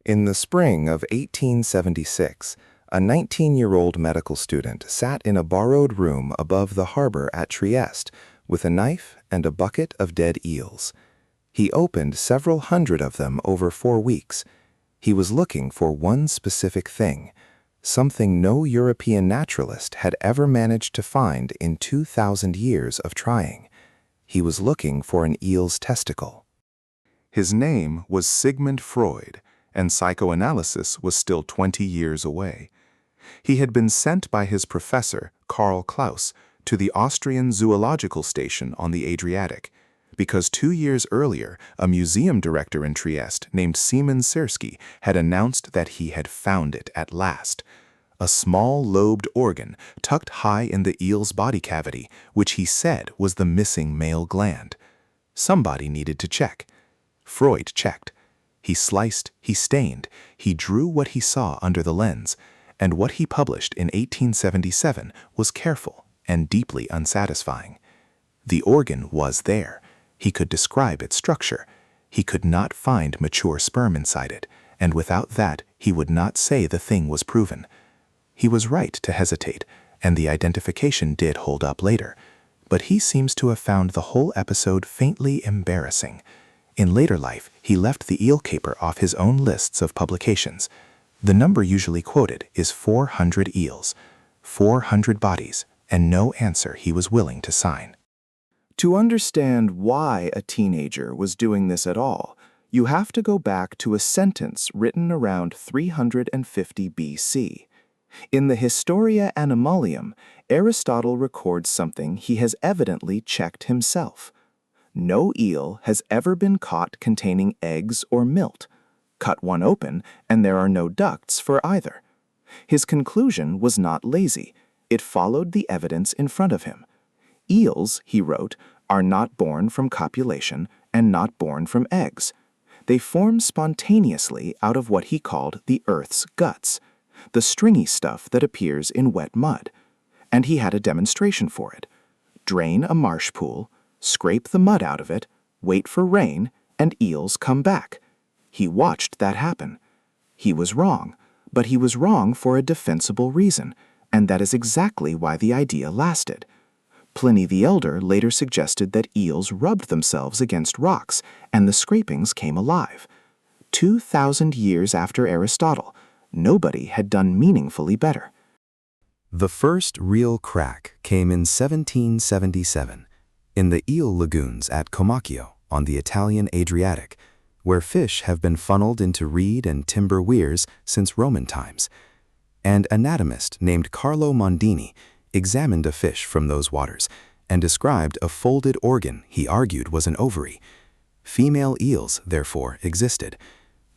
In the spring of 1876, a 19-year-old medical student sat in a borrowed room above the harbor at Trieste with a knife and a bucket of dead eels. He opened several hundred of them over 4 weeks. He was looking for one specific thing, something no European naturalist had ever managed to find in 2,000 years of trying. He was looking for an eel's testicle. His name was Sigmund Freud, and psychoanalysis was still 20 years away. He had been sent by his professor, Karl Klaus, to the Austrian zoological station on the Adriatic, because 2 years earlier, a museum director in Trieste named Szymon Sersky had announced that he had found it at last. A small lobed organ tucked high in the eel's body cavity, which he said was the missing male gland. Somebody needed to check. Freud checked. He sliced, he stained, he drew what he saw under the lens, and what he published in 1877 was careful and deeply unsatisfying. The organ was there. He could describe its structure. He could not find mature sperm inside it, and without that he would not say the thing was proven. He was right to hesitate, and the identification did hold up later, but he seems to have found the whole episode faintly embarrassing. In later life, he left the eel caper off his own lists of publications. The number usually quoted is 400 eels, 400 bodies, and no answer he was willing to sign. To understand why a teenager was doing this at all, you have to go back to a sentence written around 350 BC. In the Historia Animalium, Aristotle records something he has evidently checked himself. No eel has ever been caught containing eggs or milt. Cut one open, and there are no ducts for either. His conclusion was not lazy. It followed the evidence in front of him. Eels, he wrote, are not born from copulation and not born from eggs. They form spontaneously out of what he called the earth's guts, the stringy stuff that appears in wet mud. And he had a demonstration for it. Drain a marsh pool, scrape the mud out of it, wait for rain, and eels come back. He watched that happen. He was wrong, but he was wrong for a defensible reason, and that is exactly why the idea lasted. Pliny the Elder later suggested that eels rubbed themselves against rocks, and the scrapings came alive. 2,000 years after Aristotle, nobody had done meaningfully better. The first real crack came in 1777, in the eel lagoons at Comacchio on the Italian Adriatic, where fish have been funneled into reed and timber weirs since Roman times. An anatomist named Carlo Mondini examined a fish from those waters and described a folded organ he argued was an ovary. Female eels, therefore, existed,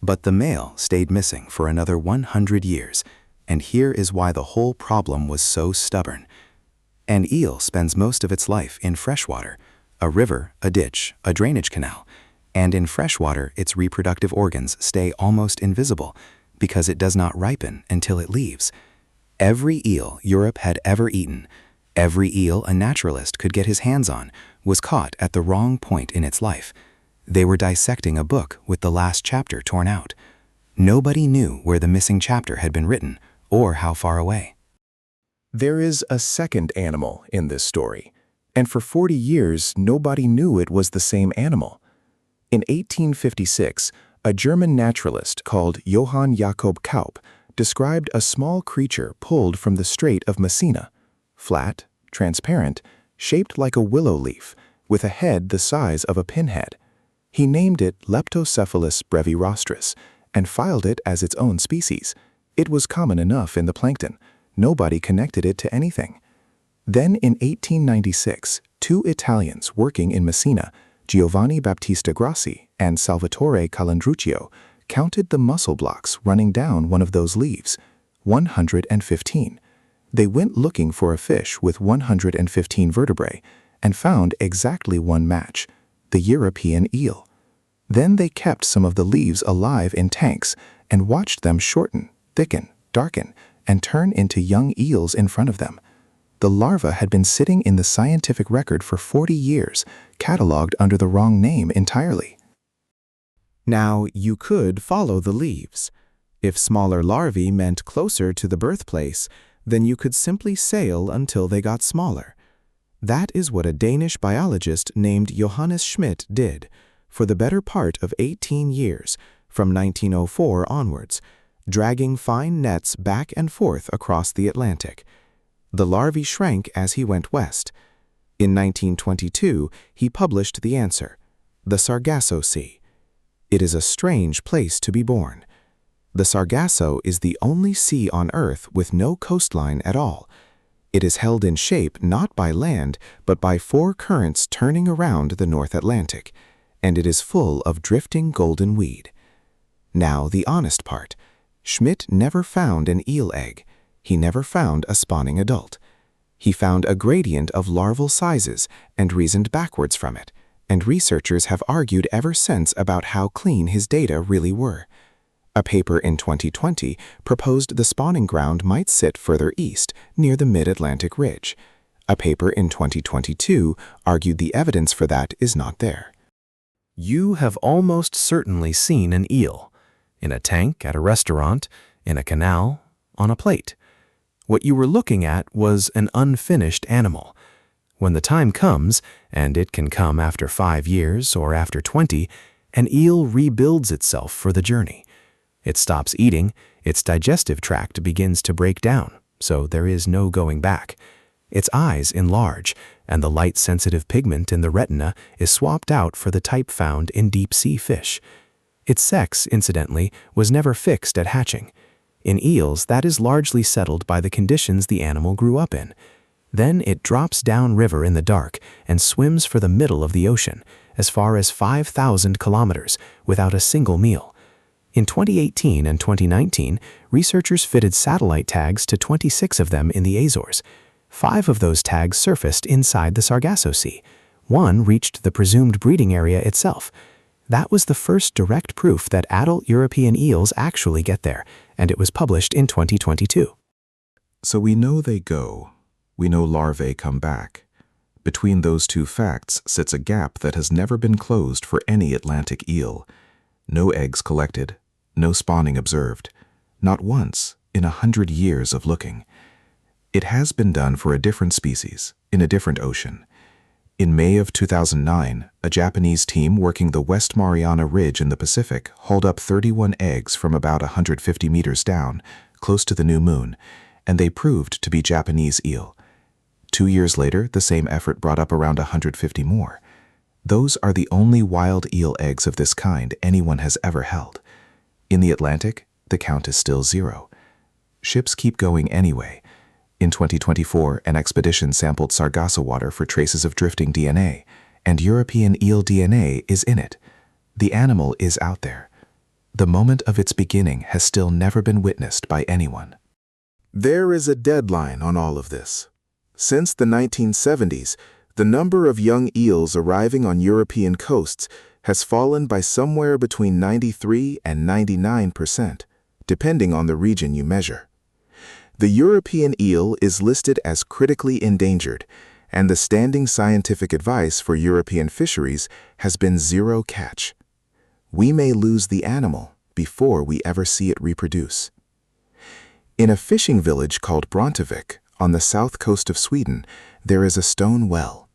but the male stayed missing for another 100 years, and here is why the whole problem was so stubborn. An eel spends most of its life in freshwater, a river, a ditch, a drainage canal, and in freshwater its reproductive organs stay almost invisible because it does not ripen until it leaves. Every eel Europe had ever eaten, every eel a naturalist could get his hands on, was caught at the wrong point in its life. They were dissecting a book with the last chapter torn out. Nobody knew where the missing chapter had been written or how far away. There is a second animal in this story, and for 40 years nobody knew it was the same animal. In 1856, a German naturalist called Johann Jakob Kaup described a small creature pulled from the Strait of Messina, flat, transparent, shaped like a willow leaf, with a head the size of a pinhead. He named it Leptocephalus brevirostris and filed it as its own species. It was common enough in the plankton. Nobody connected it to anything. Then in 1896, 2 Italians working in Messina, Giovanni Battista Grassi and Salvatore Calandruccio, counted the muscle blocks running down one of those leaves, 115. They went looking for a fish with 115 vertebrae and found exactly one match, the European eel. Then they kept some of the leaves alive in tanks and watched them shorten, thicken, darken, and turn into young eels in front of them. The larva had been sitting in the scientific record for 40 years, catalogued under the wrong name entirely. Now, you could follow the leaves, If smaller larvae meant closer to the birthplace, then you could simply sail until they got smaller. That is what a Danish biologist named Johannes Schmidt did for the better part of 18 years, from 1904 onwards, dragging fine nets back and forth across the Atlantic. The larvae shrank as he went west. In 1922, he published the answer: the Sargasso Sea. It is a strange place to be born. The Sargasso is the only sea on Earth with no coastline at all. It is held in shape not by land, but by 4 currents turning around the North Atlantic, and it is full of drifting golden weed. Now the honest part. Schmidt never found an eel egg. He never found a spawning adult. He found a gradient of larval sizes and reasoned backwards from it, and researchers have argued ever since about how clean his data really were. A paper in 2020 proposed the spawning ground might sit further east, near the mid-Atlantic ridge. A paper in 2022 argued the evidence for that is not there. You have almost certainly seen an eel. In a tank, at a restaurant, in a canal, on a plate. What you were looking at was an unfinished animal. When the time comes, and it can come after 5 years or after 20, an eel rebuilds itself for the journey. It stops eating, its digestive tract begins to break down, so there is no going back. Its eyes enlarge, and the light-sensitive pigment in the retina is swapped out for the type found in deep-sea fish. Its sex, incidentally, was never fixed at hatching. In eels, that is largely settled by the conditions the animal grew up in. Then it drops downriver in the dark and swims for the middle of the ocean, as far as 5,000 kilometers, without a single meal. In 2018 and 2019, researchers fitted satellite tags to 26 of them in the Azores. 5 of those tags surfaced inside the Sargasso Sea. 1 reached the presumed breeding area itself. That was the first direct proof that adult European eels actually get there, and it was published in 2022. So we know they go. We know larvae come back. Between those 2 facts sits a gap that has never been closed for any Atlantic eel. No eggs collected, no spawning observed, not once in 100 years of looking. It has been done for a different species, in a different ocean. In May of 2009, a Japanese team working the West Mariana Ridge in the Pacific hauled up 31 eggs from about 150 meters down, close to the new moon, and they proved to be Japanese eel. 2 years later, the same effort brought up around 150 more. Those are the only wild eel eggs of this kind anyone has ever held. In the Atlantic, the count is still 0. Ships keep going anyway. In 2024, an expedition sampled Sargasso water for traces of drifting DNA, and European eel DNA is in it. The animal is out there. The moment of its beginning has still never been witnessed by anyone. There is a deadline on all of this. Since the 1970s, the number of young eels arriving on European coasts has fallen by somewhere between 93 and 99%, depending on the region you measure. The European eel is listed as critically endangered, and the standing scientific advice for European fisheries has been 0 catch. We may lose the animal before we ever see it reproduce. In a fishing village called Brontevik, on the south coast of Sweden, there is a stone well.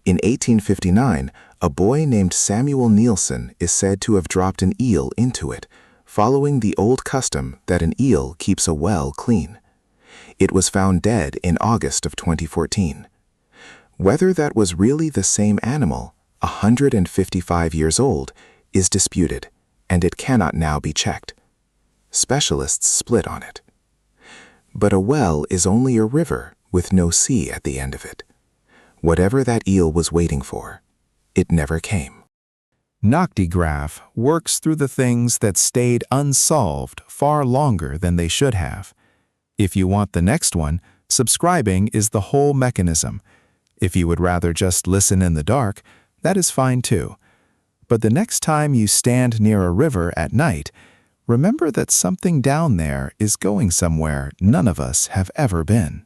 In 1859, a boy named Samuel Nielsen is said to have dropped an eel into it, following the old custom that an eel keeps a well clean. It was found dead in August of 2014. Whether that was really the same animal, 155 years old, is disputed, and it cannot now be checked. Specialists split on it. But a well is only a river with no sea at the end of it. Whatever that eel was waiting for, it never came. Noctigraph works through the things that stayed unsolved far longer than they should have. If you want the next one, subscribing is the whole mechanism. If you would rather just listen in the dark, that is fine too. But the next time you stand near a river at night, remember that something down there is going somewhere none of us have ever been.